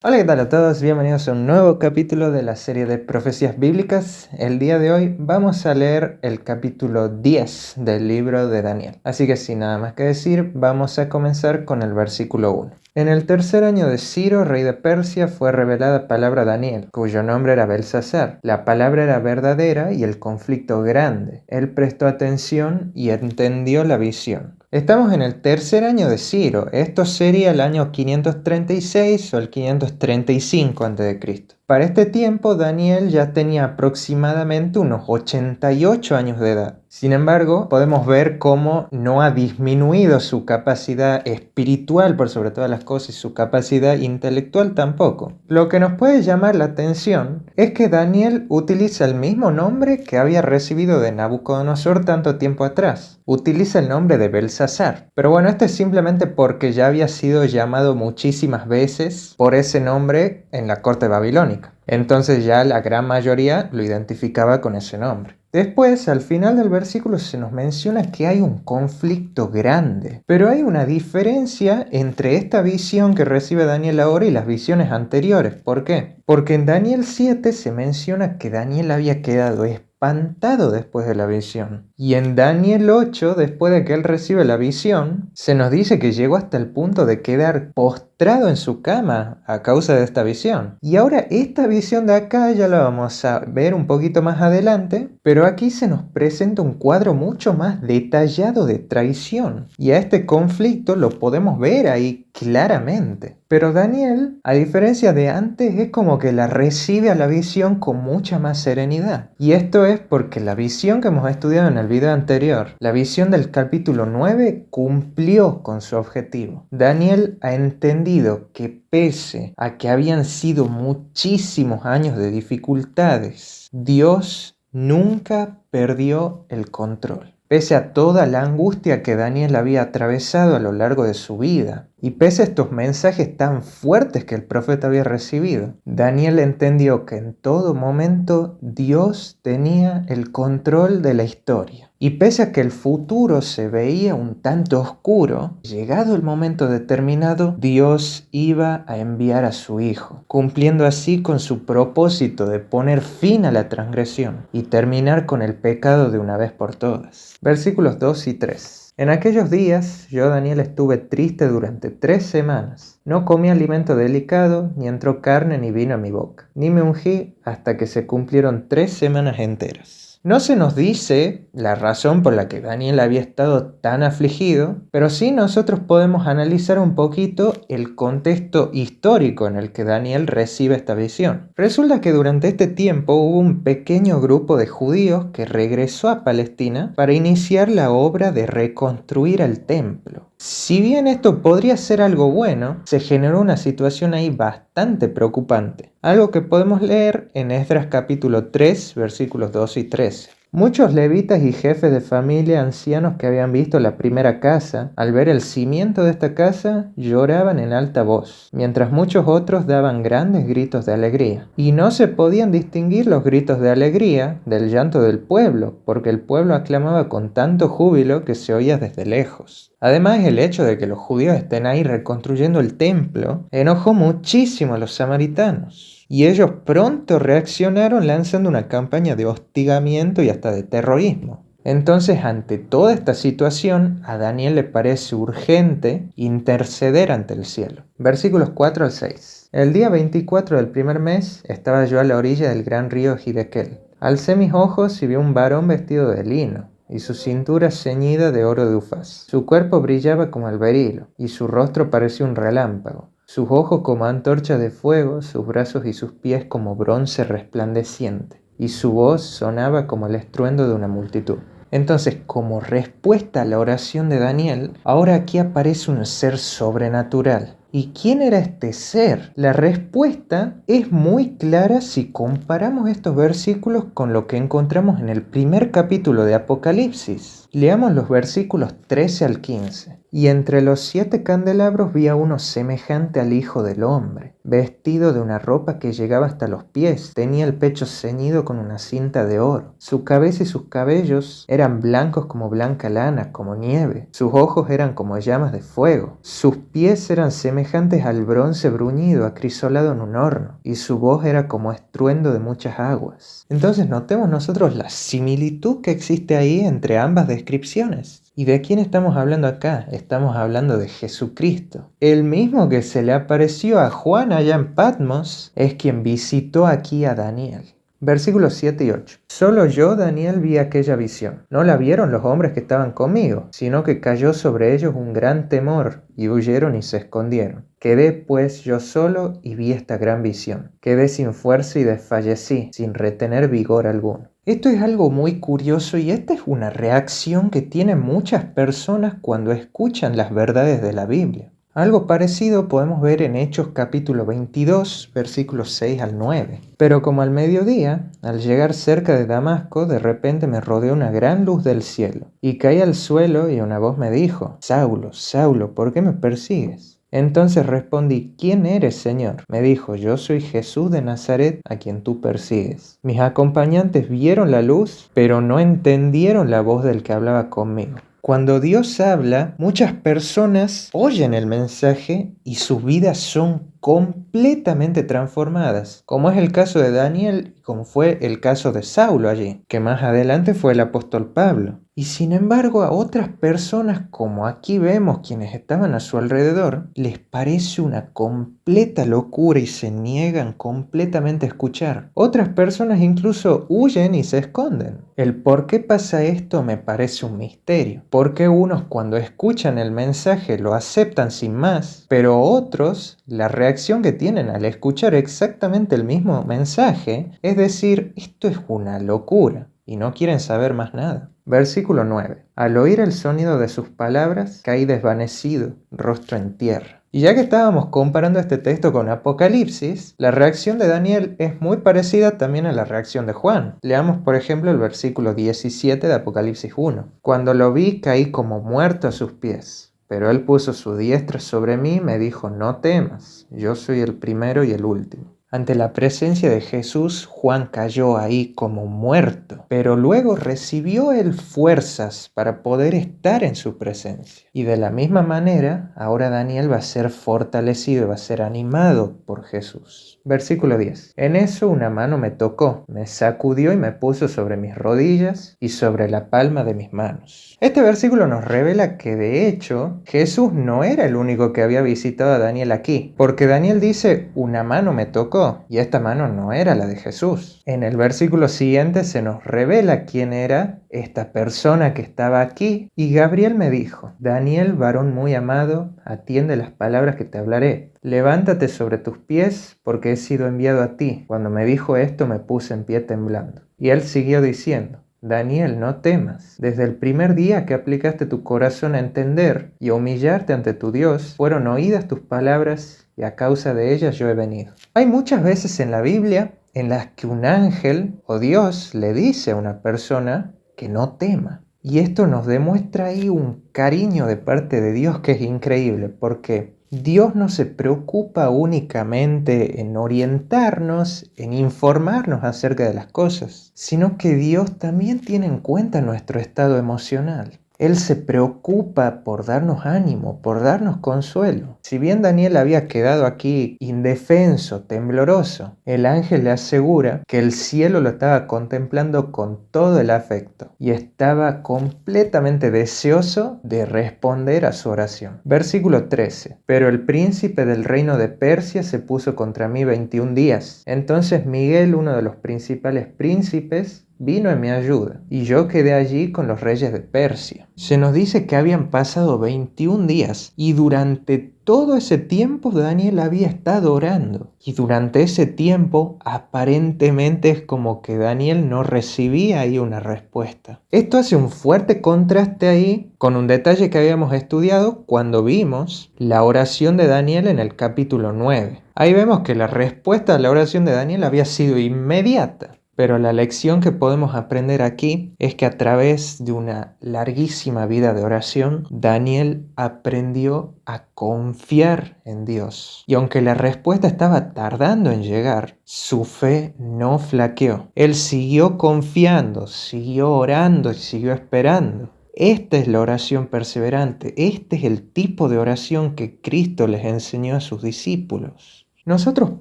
Hola, ¿qué tal a todos? Bienvenidos a un nuevo capítulo de la serie de profecías bíblicas. El día de hoy vamos a leer el capítulo 10 del libro de Daniel. Así que sin nada más que decir, vamos a comenzar con el versículo 1. En el tercer año de Ciro, rey de Persia, fue revelada palabra a Daniel, cuyo nombre era Belsasar. La palabra era verdadera y el conflicto grande. Él prestó atención y entendió la visión. Estamos en el tercer año de Ciro. Esto sería el año 536 o el 535 a.C. Para este tiempo, Daniel ya tenía aproximadamente unos 88 años de edad. Sin embargo, podemos ver cómo no ha disminuido su capacidad espiritual por sobre todas las cosas y su capacidad intelectual tampoco. Lo que nos puede llamar la atención es que Daniel utiliza el mismo nombre que había recibido de Nabucodonosor tanto tiempo atrás. Utiliza el nombre de Belsasar. Pero bueno, esto es simplemente porque ya había sido llamado muchísimas veces por ese nombre en la corte babilónica. Entonces ya la gran mayoría lo identificaba con ese nombre. Después, al final del versículo se nos menciona que hay un conflicto grande, pero hay una diferencia entre esta visión que recibe Daniel ahora y las visiones anteriores. ¿Por qué? Porque en Daniel 7 se menciona que Daniel había quedado espantado después de la visión. Y en Daniel 8, después de que él recibe la visión, se nos dice que llegó hasta el punto de quedar postrado en su cama a causa de esta visión. Y ahora esta visión de acá ya la vamos a ver un poquito más adelante, pero aquí se nos presenta un cuadro mucho más detallado de traición. Y a este conflicto lo podemos ver ahí claramente. Pero Daniel, a diferencia de antes, es como que la recibe a la visión con mucha más serenidad. Y esto es porque la visión que hemos estudiado en el video anterior, la visión del capítulo 9, cumplió con su objetivo. Daniel ha entendido que pese a que habían sido muchísimos años de dificultades, Dios nunca perdió el control. Pese a toda la angustia que Daniel había atravesado a lo largo de su vida, y pese a estos mensajes tan fuertes que el profeta había recibido, Daniel entendió que en todo momento Dios tenía el control de la historia. Y pese a que el futuro se veía un tanto oscuro, llegado el momento determinado, Dios iba a enviar a su Hijo, cumpliendo así con su propósito de poner fin a la transgresión y terminar con el pecado de una vez por todas. Versículos 2 y 3. En aquellos días yo, Daniel, estuve triste durante 3 semanas. No comí alimento delicado, ni entró carne ni vino a mi boca, ni me ungí hasta que se cumplieron 3 semanas enteras. No se nos dice la razón por la que Daniel había estado tan afligido, pero sí nosotros podemos analizar un poquito el contexto histórico en el que Daniel recibe esta visión. Resulta que durante este tiempo hubo un pequeño grupo de judíos que regresó a Palestina para iniciar la obra de reconstruir el templo. Si bien esto podría ser algo bueno, se generó una situación ahí bastante preocupante. Algo que podemos leer en Esdras capítulo 3, versículos 2 y 13. Muchos levitas y jefes de familia ancianos que habían visto la primera casa, al ver el cimiento de esta casa, lloraban en alta voz, mientras muchos otros daban grandes gritos de alegría. Y no se podían distinguir los gritos de alegría del llanto del pueblo, porque el pueblo aclamaba con tanto júbilo que se oía desde lejos. Además, el hecho de que los judíos estén ahí reconstruyendo el templo enojó muchísimo a los samaritanos. Y ellos pronto reaccionaron lanzando una campaña de hostigamiento y hasta de terrorismo. Entonces, ante toda esta situación, a Daniel le parece urgente interceder ante el cielo. Versículos 4 al 6. El día 24 del primer mes estaba yo a la orilla del gran río Hiddekel. Alcé mis ojos y vi un varón vestido de lino, y su cintura ceñida de oro de Ufaz. Su cuerpo brillaba como el berilo, y su rostro parecía un relámpago. Sus ojos como antorchas de fuego, sus brazos y sus pies como bronce resplandeciente, y su voz sonaba como el estruendo de una multitud. Entonces, como respuesta a la oración de Daniel, ahora aquí aparece un ser sobrenatural. ¿Y quién era este ser? La respuesta es muy clara si comparamos estos versículos con lo que encontramos en el primer capítulo de Apocalipsis. Leamos los versículos 13 al 15. Y entre los 7 candelabros vi a uno semejante al Hijo del Hombre, vestido de una ropa que llegaba hasta los pies, tenía el pecho ceñido con una cinta de oro. Su cabeza y sus cabellos eran blancos como blanca lana, como nieve. Sus ojos eran como llamas de fuego. Sus pies eran semejantes al bronce bruñido, acrisolado en un horno, y su voz era como estruendo de muchas aguas. Entonces notemos nosotros la similitud que existe ahí entre ambas descripciones. ¿Y de quién estamos hablando acá? Estamos hablando de Jesucristo. El mismo que se le apareció a Juan allá en Patmos es quien visitó aquí a Daniel. Versículos 7 y 8. Solo yo, Daniel, vi aquella visión. No la vieron los hombres que estaban conmigo, sino que cayó sobre ellos un gran temor, y huyeron y se escondieron. Quedé pues yo solo y vi esta gran visión. Quedé sin fuerza y desfallecí, sin retener vigor alguno. Esto es algo muy curioso y esta es una reacción que tienen muchas personas cuando escuchan las verdades de la Biblia. Algo parecido podemos ver en Hechos capítulo 22, versículos 6 al 9. Pero como al mediodía, al llegar cerca de Damasco, de repente me rodeó una gran luz del cielo, y caí al suelo y una voz me dijo: Saulo, Saulo, ¿por qué me persigues? Entonces respondí: ¿Quién eres, Señor? Me dijo: Yo soy Jesús de Nazaret, a quien tú persigues. Mis acompañantes vieron la luz, pero no entendieron la voz del que hablaba conmigo. Cuando Dios habla, muchas personas oyen el mensaje y sus vidas son completamente transformadas, como es el caso de Daniel y como fue el caso de Saulo allí, que más adelante fue el apóstol Pablo. Y sin embargo, a otras personas, como aquí vemos quienes estaban a su alrededor, les parece una completa locura y se niegan completamente a escuchar. Otras personas incluso huyen y se esconden. El por qué pasa esto me parece un misterio. Porque unos cuando escuchan el mensaje lo aceptan sin más, pero otros, la reacción que tienen al escuchar exactamente el mismo mensaje es decir: esto es una locura, y no quieren saber más nada. Versículo 9. Al oír el sonido de sus palabras, caí desvanecido, rostro en tierra. Y ya que estábamos comparando este texto con Apocalipsis, la reacción de Daniel es muy parecida también a la reacción de Juan. Leamos por ejemplo el versículo 17 de Apocalipsis 1. Cuando lo vi, caí como muerto a sus pies. Pero él puso su diestra sobre mí y me dijo: No temas, yo soy el primero y el último. Ante la presencia de Jesús, Juan cayó ahí como muerto, pero luego recibió él fuerzas para poder estar en su presencia. Y de la misma manera, ahora Daniel va a ser fortalecido, va a ser animado por Jesús. Versículo 10. En eso una mano me tocó, me sacudió y me puso sobre mis rodillas y sobre la palma de mis manos. Este versículo nos revela que de hecho Jesús no era el único que había visitado a Daniel aquí, porque Daniel dice: una mano me tocó, y esta mano no era la de Jesús. En el versículo siguiente se nos revela quién era esta persona que estaba aquí, y Gabriel me dijo: Daniel, varón muy amado, atiende las palabras que te hablaré. Levántate sobre tus pies, porque he sido enviado a ti. Cuando me dijo esto, me puse en pie temblando. Y él siguió diciendo: Daniel, no temas. Desde el primer día que aplicaste tu corazón a entender y a humillarte ante tu Dios, fueron oídas tus palabras, y a causa de ellas yo he venido. Hay muchas veces en la Biblia en las que un ángel o Dios le dice a una persona que no tema. Y esto nos demuestra ahí un cariño de parte de Dios que es increíble, porque Dios no se preocupa únicamente en orientarnos, en informarnos acerca de las cosas, sino que Dios también tiene en cuenta nuestro estado emocional. Él se preocupa por darnos ánimo, por darnos consuelo. Si bien Daniel había quedado aquí indefenso, tembloroso, el ángel le asegura que el cielo lo estaba contemplando con todo el afecto y estaba completamente deseoso de responder a su oración. Versículo 13. Pero el príncipe del reino de Persia se puso contra mí 21 días. Entonces Miguel, uno de los principales príncipes, vino en mi ayuda, y yo quedé allí con los reyes de Persia. Se nos dice que habían pasado 21 días, y durante todo ese tiempo Daniel había estado orando. Y durante ese tiempo, aparentemente es como que Daniel no recibía ahí una respuesta. Esto hace un fuerte contraste ahí con un detalle que habíamos estudiado cuando vimos la oración de Daniel en el capítulo 9. Ahí vemos que la respuesta a la oración de Daniel había sido inmediata. Pero la lección que podemos aprender aquí es que a través de una larguísima vida de oración, Daniel aprendió a confiar en Dios. Y aunque la respuesta estaba tardando en llegar, su fe no flaqueó. Él siguió confiando, siguió orando y siguió esperando. Esta es la oración perseverante. Este es el tipo de oración que Cristo les enseñó a sus discípulos. Nosotros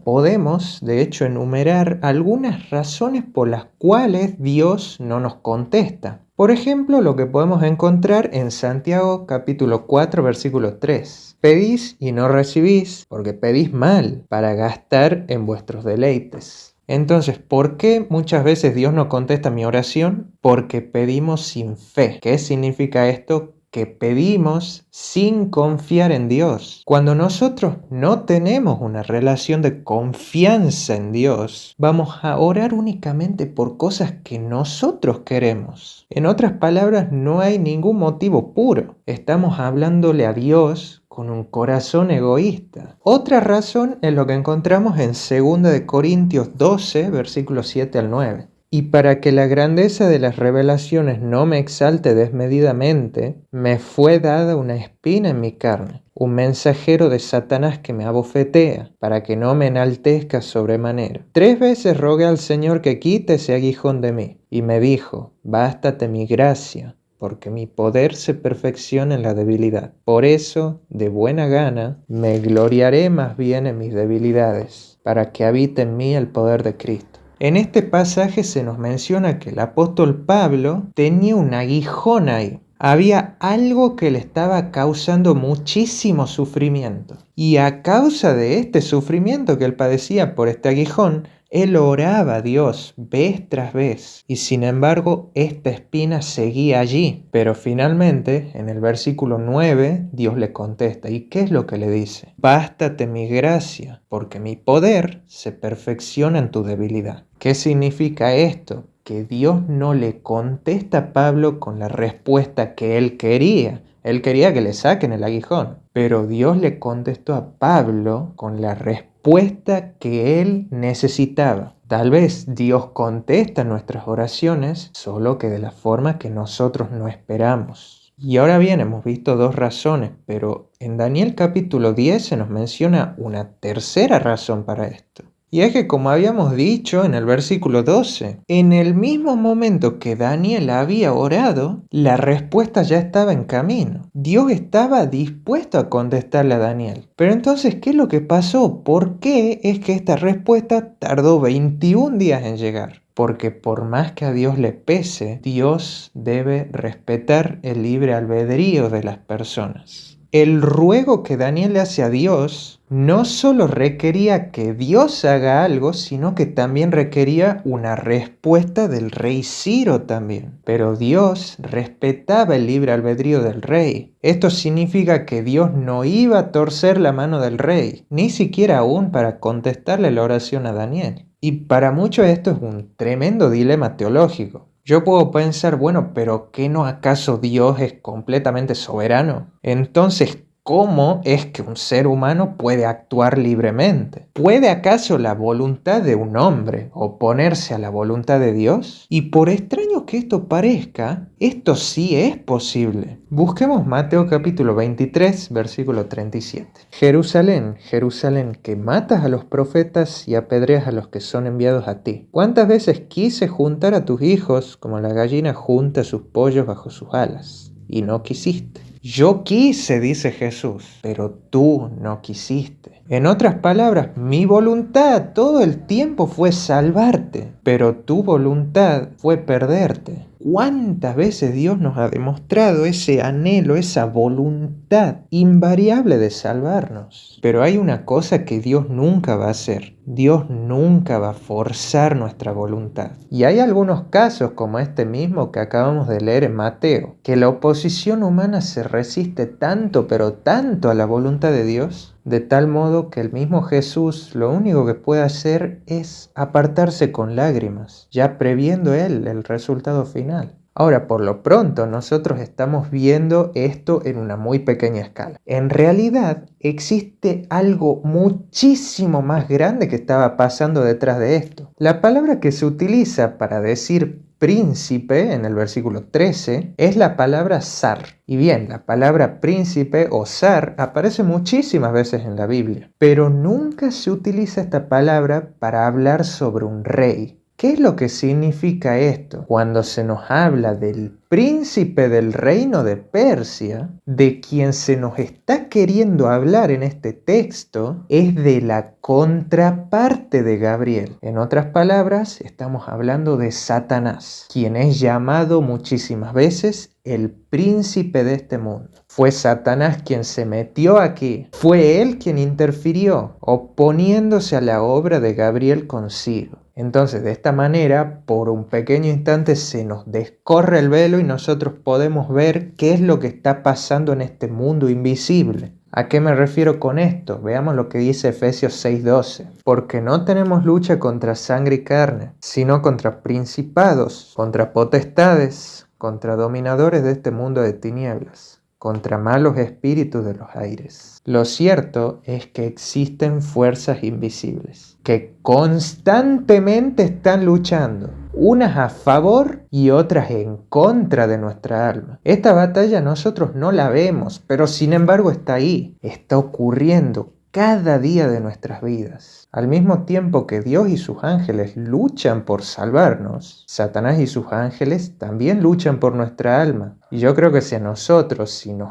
podemos, de hecho, enumerar algunas razones por las cuales Dios no nos contesta. Por ejemplo, lo que podemos encontrar en Santiago capítulo 4, versículo 3. Pedís y no recibís, porque pedís mal, para gastar en vuestros deleites. Entonces, ¿por qué muchas veces Dios no contesta mi oración? Porque pedimos sin fe. ¿Qué significa esto? Que pedimos sin confiar en Dios. Cuando nosotros no tenemos una relación de confianza en Dios, vamos a orar únicamente por cosas que nosotros queremos. En otras palabras, no hay ningún motivo puro. Estamos hablándole a Dios con un corazón egoísta. Otra razón es lo que encontramos en 2 Corintios 12, versículos 7 al 9. Y para que la grandeza de las revelaciones no me exalte desmedidamente, me fue dada una espina en mi carne, un mensajero de Satanás que me abofetea, para que no me enaltezca sobremanera. 3 veces rogué al Señor que quite ese aguijón de mí, y me dijo, bástate mi gracia, porque mi poder se perfecciona en la debilidad. Por eso, de buena gana, me gloriaré más bien en mis debilidades, para que habite en mí el poder de Cristo. En este pasaje se nos menciona que el apóstol Pablo tenía un aguijón ahí. Había algo que le estaba causando muchísimo sufrimiento. Y a causa de este sufrimiento que él padecía por este aguijón, él oraba a Dios vez tras vez. Y sin embargo, esta espina seguía allí. Pero finalmente, en el versículo 9, Dios le contesta. ¿Y qué es lo que le dice? Bástate mi gracia, porque mi poder se perfecciona en tu debilidad. ¿Qué significa esto? Que Dios no le contesta a Pablo con la respuesta que él quería. Él quería que le saquen el aguijón, pero Dios le contestó a Pablo con la respuesta que él necesitaba. Tal vez Dios contesta nuestras oraciones, solo que de la forma que nosotros no esperamos. Y ahora bien, hemos visto 2 razones, pero en Daniel capítulo 10 se nos menciona una tercera razón para esto. Y es que, como habíamos dicho en el versículo 12, en el mismo momento que Daniel había orado, la respuesta ya estaba en camino. Dios estaba dispuesto a contestarle a Daniel. Pero entonces, ¿qué es lo que pasó? ¿Por qué es que esta respuesta tardó 21 días en llegar? Porque por más que a Dios le pese, Dios debe respetar el libre albedrío de las personas. El ruego que Daniel le hace a Dios no solo requería que Dios haga algo, sino que también requería una respuesta del rey Ciro también. Pero Dios respetaba el libre albedrío del rey. Esto significa que Dios no iba a torcer la mano del rey, ni siquiera aún para contestarle la oración a Daniel. Y para muchos esto es un tremendo dilema teológico. Yo puedo pensar, bueno, pero ¿qué no acaso Dios es completamente soberano? Entonces, ¿cómo es que un ser humano puede actuar libremente? ¿Puede acaso la voluntad de un hombre oponerse a la voluntad de Dios? Y por extraño que esto parezca, esto sí es posible. Busquemos Mateo capítulo 23, versículo 37. Jerusalén, Jerusalén, que matas a los profetas y apedreas a los que son enviados a ti. ¿Cuántas veces quise juntar a tus hijos como la gallina junta sus pollos bajo sus alas? Y no quisiste. Yo quise, dice Jesús, pero tú no quisiste. En otras palabras, mi voluntad todo el tiempo fue salvarte, pero tu voluntad fue perderte. ¿Cuántas veces Dios nos ha demostrado ese anhelo, esa voluntad invariable de salvarnos? Pero hay una cosa que Dios nunca va a hacer. Dios nunca va a forzar nuestra voluntad. Y hay algunos casos, como este mismo que acabamos de leer en Mateo, que la oposición humana se resiste tanto, pero tanto a la voluntad de Dios, de tal modo que el mismo Jesús lo único que puede hacer es apartarse con lágrimas, ya previendo él el resultado final. Ahora, por lo pronto, nosotros estamos viendo esto en una muy pequeña escala. En realidad, existe algo muchísimo más grande que estaba pasando detrás de esto. La palabra que se utiliza para decir príncipe en el versículo 13 es la palabra zar. Y bien, la palabra príncipe o zar aparece muchísimas veces en la Biblia, pero nunca se utiliza esta palabra para hablar sobre un rey. ¿Qué es lo que significa esto? Cuando se nos habla del príncipe del reino de Persia, de quien se nos está queriendo hablar en este texto, es de la contraparte de Gabriel. En otras palabras, estamos hablando de Satanás, quien es llamado muchísimas veces el príncipe de este mundo. Fue Satanás quien se metió aquí. Fue él quien interfirió, oponiéndose a la obra de Gabriel consigo. Entonces, de esta manera, por un pequeño instante se nos descorre el velo y nosotros podemos ver qué es lo que está pasando en este mundo invisible. ¿A qué me refiero con esto? Veamos lo que dice Efesios 6:12. Porque no tenemos lucha contra sangre y carne, sino contra principados, contra potestades, contra dominadores de este mundo de tinieblas, contra malos espíritus de los aires. Lo cierto es que existen fuerzas invisibles que constantemente están luchando, unas a favor y otras en contra de nuestra alma. Esta batalla nosotros no la vemos, pero sin embargo está ahí, está ocurriendo cada día de nuestras vidas. Al mismo tiempo que Dios y sus ángeles luchan por salvarnos, Satanás y sus ángeles también luchan por nuestra alma. Y yo creo que si nos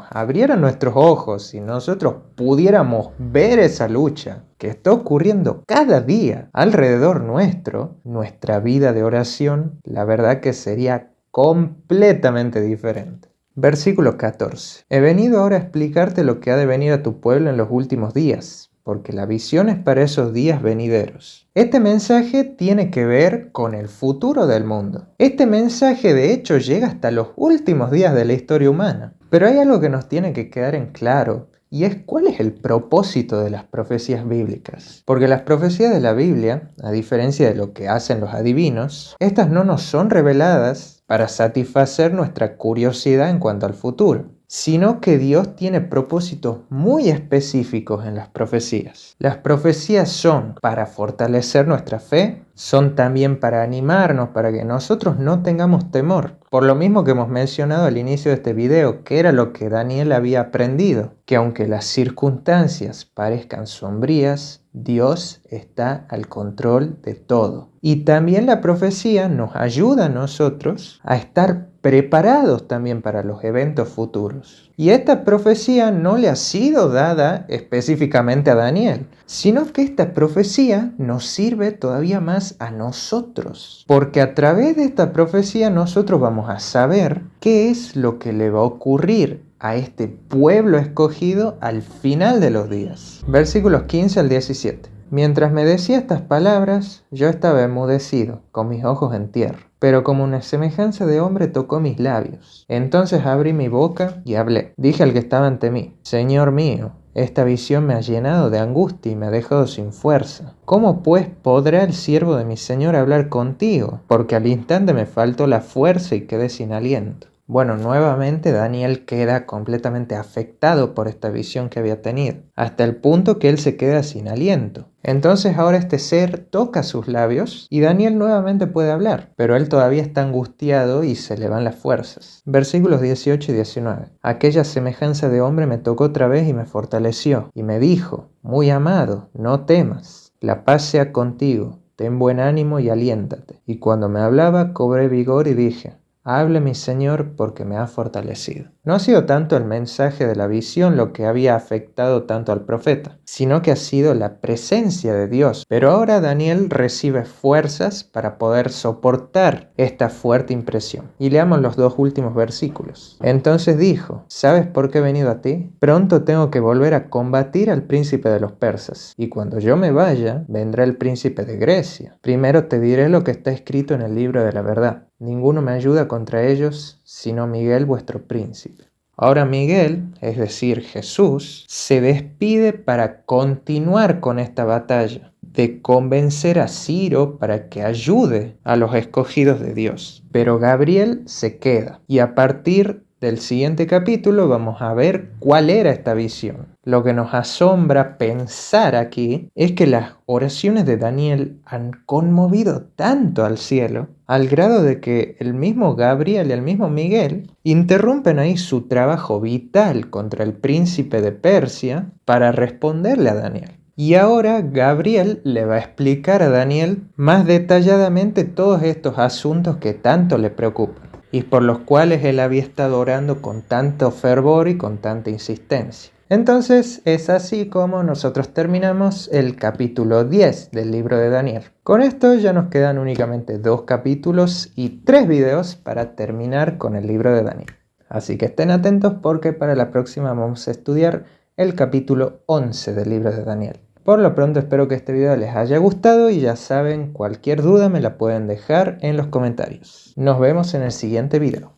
abrieran nuestros ojos, si nosotros pudiéramos ver esa lucha que está ocurriendo cada día alrededor nuestro, nuestra vida de oración, la verdad que sería completamente diferente. Versículo 14. He venido ahora a explicarte lo que ha de venir a tu pueblo en los últimos días, porque la visión es para esos días venideros. Este mensaje tiene que ver con el futuro del mundo. Este mensaje de hecho llega hasta los últimos días de la historia humana. Pero hay algo que nos tiene que quedar en claro, y es cuál es el propósito de las profecías bíblicas. Porque las profecías de la Biblia, a diferencia de lo que hacen los adivinos, estas no nos son reveladas para satisfacer nuestra curiosidad en cuanto al futuro, sino que Dios tiene propósitos muy específicos en las profecías. Las profecías son para fortalecer nuestra fe, son también para animarnos, para que nosotros no tengamos temor. Por lo mismo que hemos mencionado al inicio de este video, que era lo que Daniel había aprendido, que aunque las circunstancias parezcan sombrías, Dios está al control de todo. Y también la profecía nos ayuda a nosotros a estar preparados también para los eventos futuros. Y esta profecía no le ha sido dada específicamente a Daniel, sino que esta profecía nos sirve todavía más a nosotros. Porque a través de esta profecía nosotros vamos a saber qué es lo que le va a ocurrir a este pueblo escogido al final de los días. Versículos 15 al 17. Mientras me decía estas palabras, yo estaba enmudecido, con mis ojos en tierra. Pero como una semejanza de hombre tocó mis labios. Entonces abrí mi boca y hablé. Dije al que estaba ante mí: Señor mío, esta visión me ha llenado de angustia y me ha dejado sin fuerza. ¿Cómo pues podrá el siervo de mi Señor hablar contigo? Porque al instante me faltó la fuerza y quedé sin aliento. Bueno, nuevamente Daniel queda completamente afectado por esta visión que había tenido, hasta el punto que él se queda sin aliento. Entonces ahora este ser toca sus labios y Daniel nuevamente puede hablar, pero él todavía está angustiado y se le van las fuerzas. Versículos 18 y 19. Aquella semejanza de hombre me tocó otra vez y me fortaleció, y me dijo: muy amado, no temas, la paz sea contigo, ten buen ánimo y aliéntate. Y cuando me hablaba cobré vigor y dije: hable mi Señor porque me ha fortalecido. No ha sido tanto el mensaje de la visión lo que había afectado tanto al profeta, sino que ha sido la presencia de Dios. Pero ahora Daniel recibe fuerzas para poder soportar esta fuerte impresión. Y leamos los dos últimos versículos. Entonces dijo: ¿sabes por qué he venido a ti? Pronto tengo que volver a combatir al príncipe de los persas, y cuando yo me vaya, vendrá el príncipe de Grecia. Primero te diré lo que está escrito en el libro de la verdad. Ninguno me ayuda contra ellos, sino Miguel vuestro príncipe. Ahora Miguel, es decir Jesús, se despide para continuar con esta batalla. de convencer a Ciro para que ayude a los escogidos de Dios. Pero Gabriel se queda y a partir del siguiente capítulo vamos a ver cuál era esta visión. Lo que nos asombra pensar aquí es que las oraciones de Daniel han conmovido tanto al cielo, al grado de que el mismo Gabriel y el mismo Miguel interrumpen ahí su trabajo vital contra el príncipe de Persia para responderle a Daniel. Y ahora Gabriel le va a explicar a Daniel más detalladamente todos estos asuntos que tanto le preocupan y por los cuales él había estado orando con tanto fervor y con tanta insistencia. Entonces es así como nosotros terminamos el capítulo 10 del libro de Daniel. Con esto ya nos quedan únicamente 2 capítulos y 3 videos para terminar con el libro de Daniel. Así que estén atentos porque para la próxima vamos a estudiar el capítulo 11 del libro de Daniel. Por lo pronto espero que este video les haya gustado y ya saben, cualquier duda me la pueden dejar en los comentarios. Nos vemos en el siguiente video.